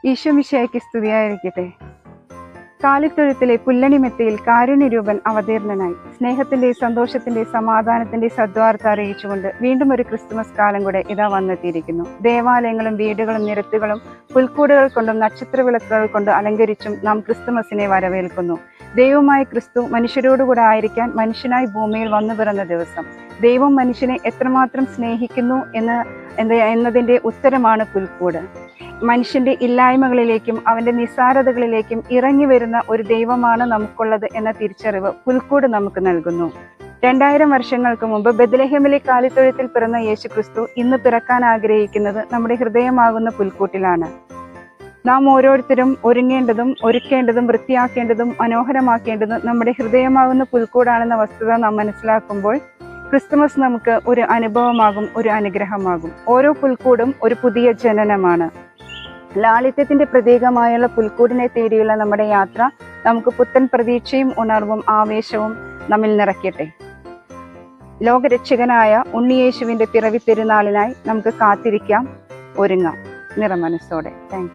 ഈശോ മിശിഹായ്ക്ക് സ്തുതിയായിരിക്കട്ടെ. കാലിത്തൊഴുത്തിലെ പുല്ലണിമെത്തയിൽ കാരുണ്യരൂപൻ അവതീർണനായി സ്നേഹത്തിന്റെ, സന്തോഷത്തിന്റെ, സമാധാനത്തിന്റെ സദ്വാർത്ത അറിയിച്ചുകൊണ്ട് വീണ്ടും ഒരു ക്രിസ്തുമസ് കാലം കൂടെ ഇതാ വന്നെത്തിയിരിക്കുന്നു. ദേവാലയങ്ങളും വീടുകളും നിരത്തുകളും പുൽക്കൂടുകൾ കൊണ്ടും നക്ഷത്രവിളക്കുകൾ കൊണ്ട് അലങ്കരിച്ചും നാം ക്രിസ്തുമസിനെ വരവേൽക്കുന്നു. ദൈവമായ ക്രിസ്തു മനുഷ്യരോടുകൂടെ ആയിരിക്കാൻ മനുഷ്യനായി ഭൂമിയിൽ വന്നു പിറന്ന ദിവസം. ദൈവം മനുഷ്യനെ എത്രമാത്രം സ്നേഹിക്കുന്നു എന്നതിൻ്റെ ഉത്തരമാണ് പുൽക്കൂട്. മനുഷ്യന്റെ ഇല്ലായ്മകളിലേക്കും അവന്റെ നിസ്സാരതകളിലേക്കും ഇറങ്ങി വരുന്ന ഒരു ദൈവമാണ് നമുക്കുള്ളത് എന്ന തിരിച്ചറിവ് പുൽക്കൂട് നമുക്ക് നൽകുന്നു. 2000 വർഷങ്ങൾക്ക് മുമ്പ് ബെത്ലഹേമിലെ കാലിത്തൊഴുത്തിൽ പിറന്ന യേശു ക്രിസ്തു ഇന്ന് പിറക്കാൻ ആഗ്രഹിക്കുന്നത് നമ്മുടെ ഹൃദയമാകുന്ന പുൽക്കൂട്ടിലാണ്. നാം ഓരോരുത്തരും ഒരുക്കേണ്ടതും വൃത്തിയാക്കേണ്ടതും മനോഹരമാക്കേണ്ടതും നമ്മുടെ ഹൃദയമാകുന്ന പുൽക്കൂടാണെന്ന വസ്തുത നാം മനസ്സിലാക്കുമ്പോൾ ക്രിസ്തുമസ് നമുക്ക് ഒരു അനുഭവമാകും, ഒരു അനുഗ്രഹമാകും. ഓരോ പുൽക്കൂടും ഒരു പുതിയ ജനനമാണ്. ലാളിത്യത്തിന്റെ പ്രതീകമായുള്ള പുൽക്കൂടിനെ തേടിയുള്ള നമ്മുടെ യാത്ര നമുക്ക് പുത്തൻ പ്രതീക്ഷയും ഉണർവും ആവേശവും നമ്മിൽ നിറയ്ക്കട്ടെ. ലോകരക്ഷകനായ ഉണ്ണിയേശുവിന്റെ പിറവി പെരുന്നാളിനായി നമുക്ക് കാത്തിരിക്കാം, ഒരുങ്ങാം നിറമനസ്സോടെ. Thank you.